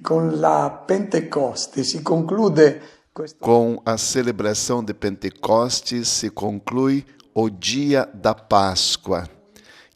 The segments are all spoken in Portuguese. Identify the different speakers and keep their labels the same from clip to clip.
Speaker 1: Con la Pentecoste si conclude questo.
Speaker 2: Com a celebração de Pentecostes se conclui o dia da Páscoa,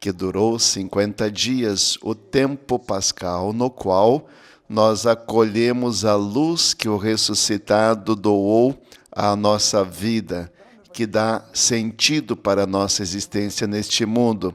Speaker 2: que durou 50 dias, o tempo pascal, no qual nós acolhemos a luz que o ressuscitado doou à nossa vida, que dá sentido para a nossa existência neste mundo.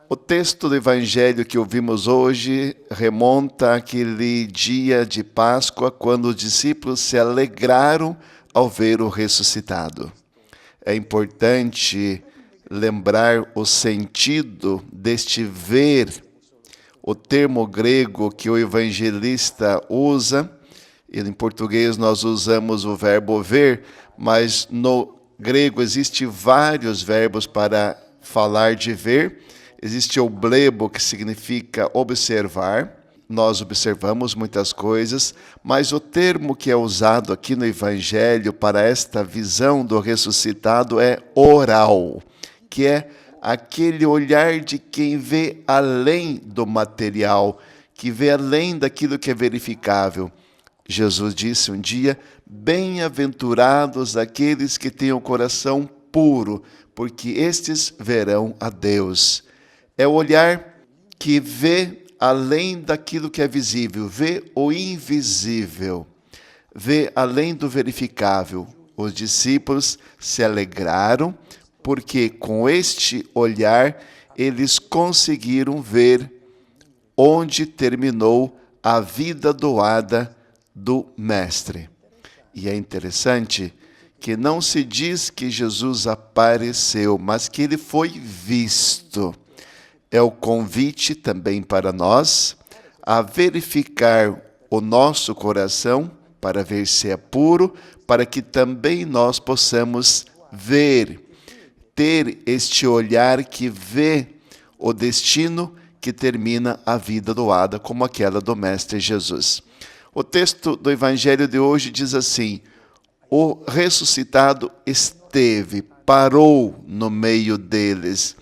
Speaker 2: O texto do Evangelho que ouvimos hoje remonta àquele dia de Páscoa, quando os discípulos se alegraram ao ver o ressuscitado. É importante lembrar o sentido deste ver. O termo grego que o evangelista usa, e em português nós usamos o verbo ver, mas no grego existem vários verbos para falar de ver. Existe o blebo, que significa observar. Nós observamos muitas coisas, mas o termo que é usado aqui no Evangelho para esta visão do ressuscitado é oral, que é aquele olhar de quem vê além do material, que vê além daquilo que é verificável. Jesus disse um dia: bem-aventurados aqueles que têm o coração puro, porque estes verão a Deus. É o olhar que vê além daquilo que é visível, vê o invisível, vê além do verificável. Os discípulos se alegraram porque com este olhar eles conseguiram ver onde terminou a vida doada do Mestre. E é interessante que não se diz que Jesus apareceu, mas que ele foi visto. É o convite também para nós a verificar o nosso coração para ver se é puro, para que também nós possamos ver, ter este olhar que vê o destino que termina a vida doada, como aquela do Mestre Jesus. O texto do Evangelho de hoje diz assim: o ressuscitado esteve, parou no meio deles.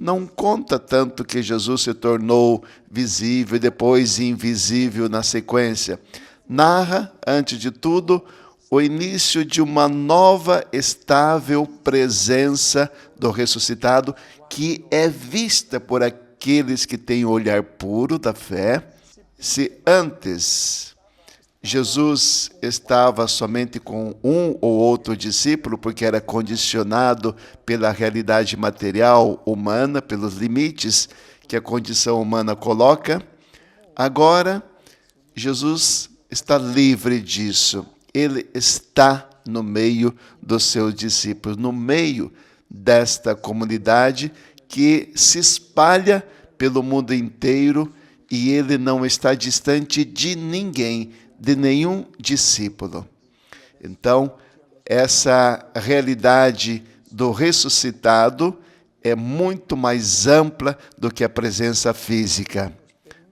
Speaker 2: Não conta tanto que Jesus se tornou visível e depois invisível na sequência. Narra, antes de tudo, o início de uma nova estável presença do ressuscitado, que é vista por aqueles que têm o olhar puro da fé. Se antes Jesus estava somente com um ou outro discípulo, porque era condicionado pela realidade material humana, pelos limites que a condição humana coloca, agora Jesus está livre disso. Ele está no meio dos seus discípulos, no meio desta comunidade que se espalha pelo mundo inteiro, e ele não está distante de ninguém, de nenhum discípulo. Então, essa realidade do ressuscitado é muito mais ampla do que a presença física.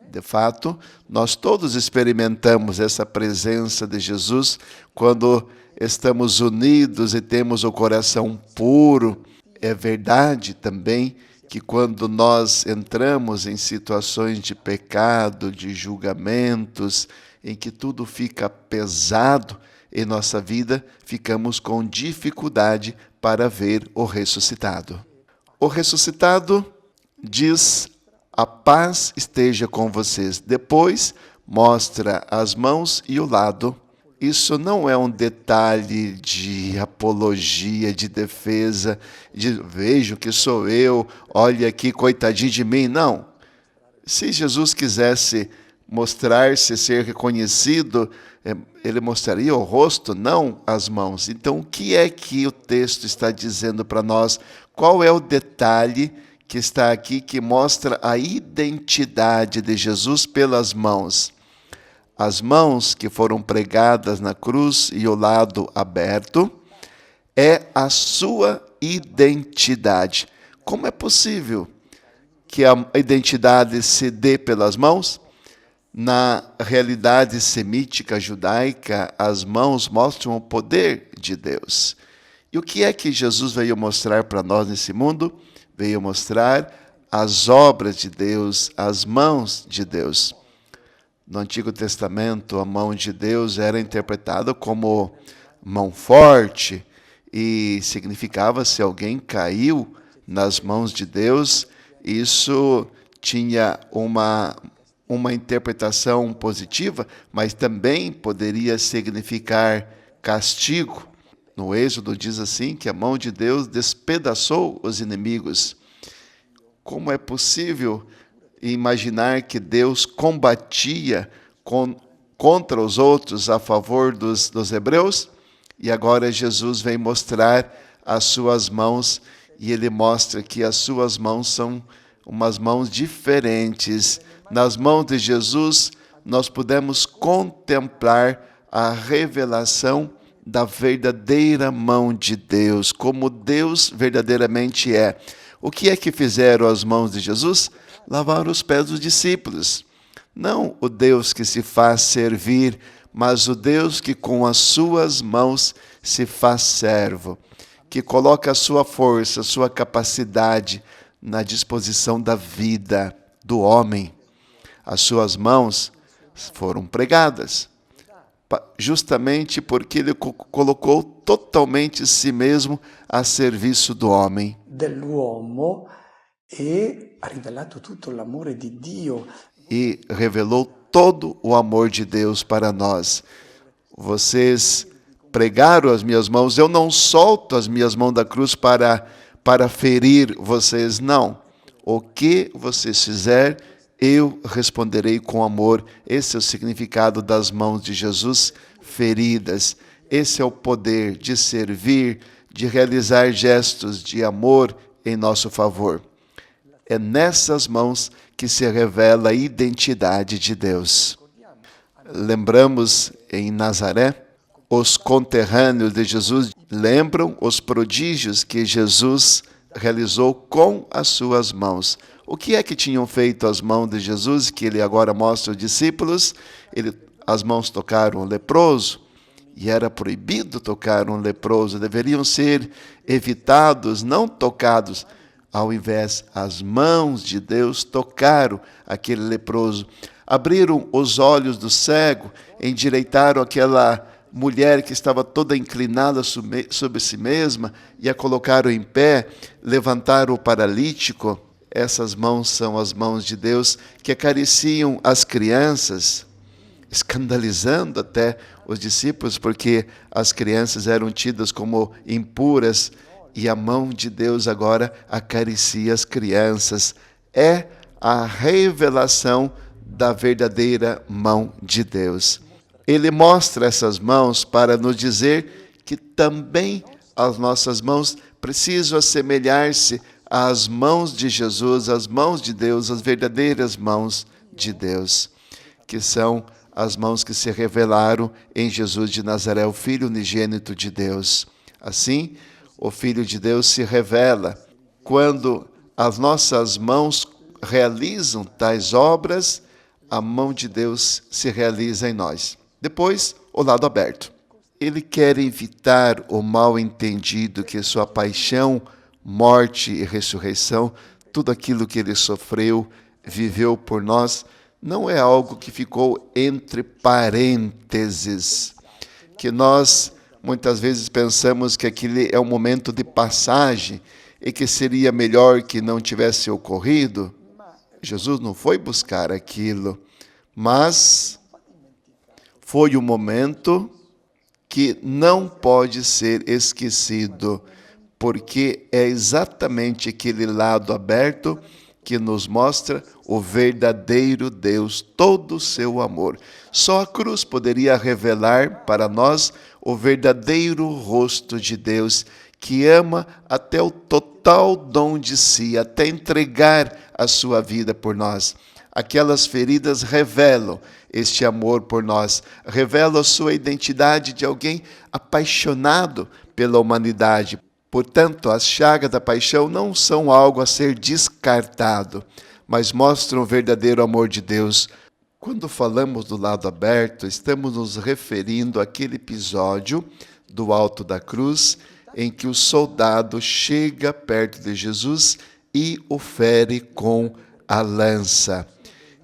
Speaker 2: De fato, nós todos experimentamos essa presença de Jesus quando estamos unidos e temos o coração puro. É verdade também que quando nós entramos em situações de pecado, de julgamentos, em que tudo fica pesado em nossa vida, ficamos com dificuldade para ver o ressuscitado. O ressuscitado diz: a paz esteja com vocês. Depois mostra as mãos e o lado. Isso não é um detalhe de apologia, de defesa, de vejo que sou eu, olha aqui, coitadinho de mim. Não. Se Jesus quisesse mostrar-se, ser reconhecido, ele mostraria o rosto, não as mãos. Então, o que é que o texto está dizendo para nós? Qual é o detalhe que está aqui que mostra a identidade de Jesus pelas mãos? As mãos que foram pregadas na cruz e o lado aberto é a sua identidade. Como é possível que a identidade se dê pelas mãos? Na realidade semítica judaica, as mãos mostram o poder de Deus. E o que é que Jesus veio mostrar para nós nesse mundo? Veio mostrar as obras de Deus, as mãos de Deus. No Antigo Testamento, a mão de Deus era interpretada como mão forte e significava se alguém caiu nas mãos de Deus, isso tinha uma interpretação positiva, mas também poderia significar castigo. No Êxodo diz assim que a mão de Deus despedaçou os inimigos. Como é possível imaginar que Deus combatia contra os outros a favor dos hebreus? E agora Jesus vem mostrar as suas mãos e ele mostra que as suas mãos são umas mãos diferentes. Nas mãos de Jesus, nós podemos contemplar a revelação da verdadeira mão de Deus, como Deus verdadeiramente é. O que é que fizeram as mãos de Jesus? Lavaram os pés dos discípulos. Não o Deus que se faz servir, mas o Deus que com as suas mãos se faz servo, que coloca a sua força, a sua capacidade na disposição da vida do homem. As suas mãos foram pregadas, justamente porque ele colocou totalmente si mesmo a serviço do homem.
Speaker 1: Dell'uomo e ha rivelato tutto l'amore di Dio.
Speaker 2: E revelou todo o amor de Deus para nós. Vocês pregaram as minhas mãos, eu não solto as minhas mãos da cruz para ferir vocês, não. O que vocês fizerem, eu responderei com amor. Esse é o significado das mãos de Jesus feridas. Esse é o poder de servir, de realizar gestos de amor em nosso favor. É nessas mãos que se revela a identidade de Deus. Lembramos em Nazaré, os conterrâneos de Jesus lembram os prodígios que Jesus realizou com as suas mãos. O que é que tinham feito as mãos de Jesus, que ele agora mostra aos discípulos? As mãos tocaram o leproso, e era proibido tocar um leproso, deveriam ser evitados, não tocados. Ao invés, as mãos de Deus tocaram aquele leproso, abriram os olhos do cego, endireitaram aquela mulher que estava toda inclinada sobre si mesma e a colocaram em pé, levantaram o paralítico. Essas mãos são as mãos de Deus que acariciam as crianças, escandalizando até os discípulos, porque as crianças eram tidas como impuras, e a mão de Deus agora acaricia as crianças. É a revelação da verdadeira mão de Deus. Ele mostra essas mãos para nos dizer que também as nossas mãos precisam assemelhar-se às mãos de Jesus, às mãos de Deus, as verdadeiras mãos de Deus, que são as mãos que se revelaram em Jesus de Nazaré, o Filho unigênito de Deus. Assim, o Filho de Deus se revela quando as nossas mãos realizam tais obras, a mão de Deus se realiza em nós. Depois, o lado aberto. Ele quer evitar o mal-entendido que sua paixão, morte e ressurreição, tudo aquilo que ele sofreu, viveu por nós, não é algo que ficou entre parênteses, que nós muitas vezes pensamos que aquele é um momento de passagem e que seria melhor que não tivesse ocorrido. Jesus não foi buscar aquilo, mas foi um momento que não pode ser esquecido, porque é exatamente aquele lado aberto que nos mostra o verdadeiro Deus, todo o seu amor. Só a cruz poderia revelar para nós o verdadeiro rosto de Deus, que ama até o total dom de si, até entregar a sua vida por nós. Aquelas feridas revelam este amor por nós, revelam a sua identidade de alguém apaixonado pela humanidade. Portanto, as chagas da paixão não são algo a ser descartado, mas mostram o verdadeiro amor de Deus. Quando falamos do lado aberto, estamos nos referindo àquele episódio do alto da cruz, em que o soldado chega perto de Jesus e o fere com a lança.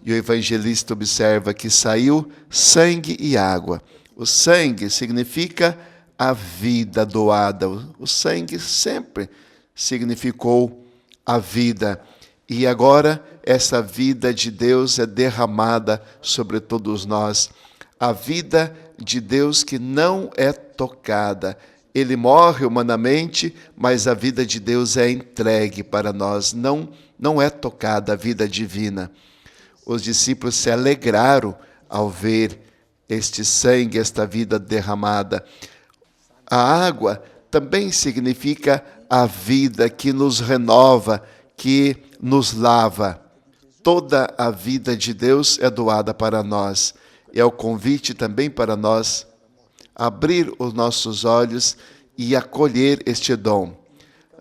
Speaker 2: E o evangelista observa que saiu sangue e água. O sangue significa a vida doada. O sangue sempre significou a vida. E agora essa vida de Deus é derramada sobre todos nós. A vida de Deus que não é tocada. Ele morre humanamente, mas a vida de Deus é entregue para nós. Não é tocada a vida divina. Os discípulos se alegraram ao ver este sangue, esta vida derramada. A água também significa a vida que nos renova, que nos lava. Toda a vida de Deus é doada para nós. É o convite também para nós abrir os nossos olhos e acolher este dom.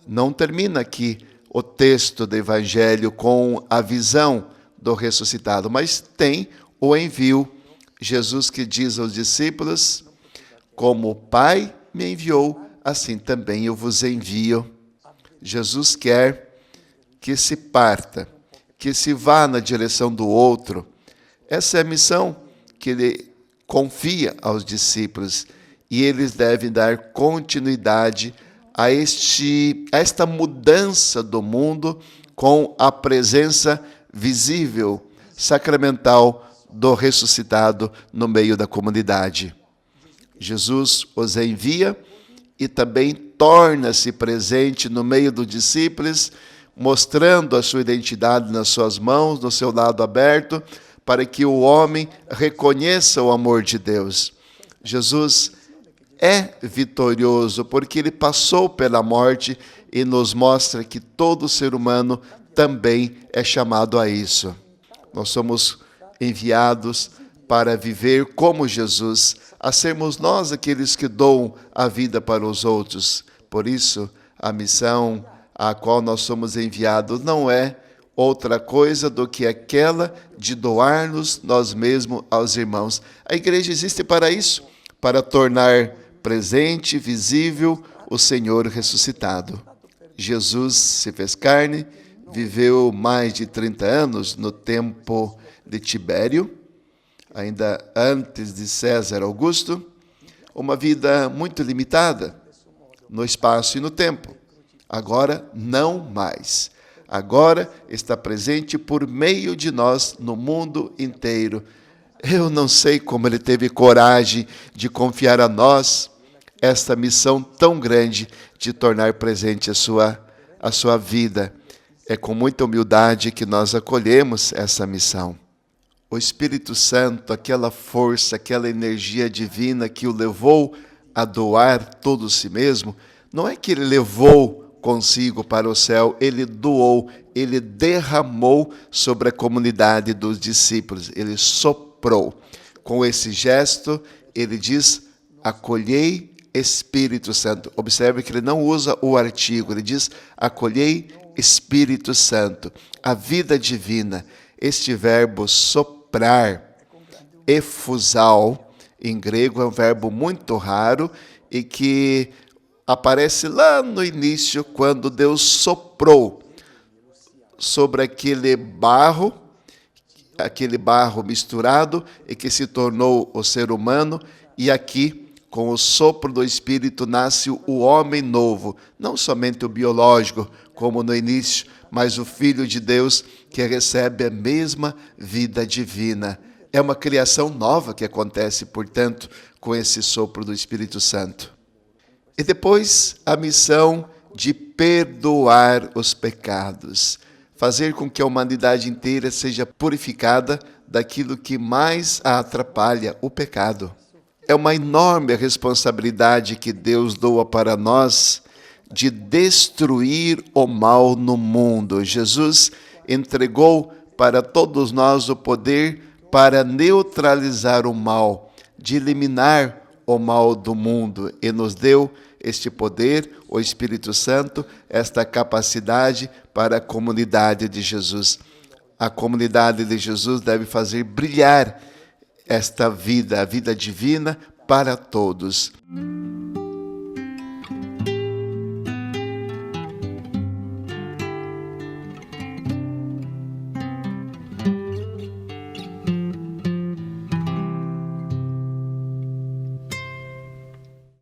Speaker 2: Não termina aqui o texto do Evangelho com a visão do ressuscitado, mas tem o envio. Jesus que diz aos discípulos: como o Pai me enviou, assim também eu vos envio. Jesus quer que se parta, que se vá na direção do outro. Essa é a missão que ele confia aos discípulos e eles devem dar continuidade a esta mudança do mundo com a presença visível, sacramental do ressuscitado no meio da comunidade. Jesus os envia e também torna-se presente no meio dos discípulos, mostrando a sua identidade nas suas mãos, no seu lado aberto, para que o homem reconheça o amor de Deus. Jesus é vitorioso porque ele passou pela morte e nos mostra que todo ser humano também é chamado a isso. Nós somos enviados para viver como Jesus, a sermos nós aqueles que doam a vida para os outros. Por isso, a missão a qual nós somos enviados não é outra coisa do que aquela de doar-nos nós mesmos aos irmãos. A igreja existe para isso, para tornar presente, visível, o Senhor ressuscitado. Jesus se fez carne, viveu mais de 30 anos no tempo de Tibério, ainda antes de César Augusto, uma vida muito limitada no espaço e no tempo. Agora, não mais. Agora está presente por meio de nós no mundo inteiro. Eu não sei como ele teve coragem de confiar a nós esta missão tão grande de tornar presente a sua vida. É com muita humildade que nós acolhemos essa missão. O Espírito Santo, aquela força, aquela energia divina que o levou a doar todo si mesmo, não é que ele levou consigo para o céu, ele doou, ele derramou sobre a comunidade dos discípulos, ele soprou. Com esse gesto, ele diz: acolhei Espírito Santo. Observe que ele não usa o artigo, ele diz: acolhei Espírito Santo. A vida divina, este verbo soprar, efusal, em grego é um verbo muito raro e que aparece lá no início, quando Deus soprou sobre aquele barro misturado e que se tornou o ser humano, e aqui, com o sopro do Espírito, nasce o homem novo, não somente o biológico, como no início, mas o Filho de Deus, que recebe a mesma vida divina. É uma criação nova que acontece, portanto, com esse sopro do Espírito Santo. E depois, a missão de perdoar os pecados, fazer com que a humanidade inteira seja purificada daquilo que mais a atrapalha, o pecado. É uma enorme responsabilidade que Deus doa para nós de destruir o mal no mundo. Jesus entregou para todos nós o poder para neutralizar o mal, de eliminar o mal do mundo, e nos deu este poder, o Espírito Santo, esta capacidade para a comunidade de Jesus. A comunidade de Jesus deve fazer brilhar esta vida, a vida divina, para todos.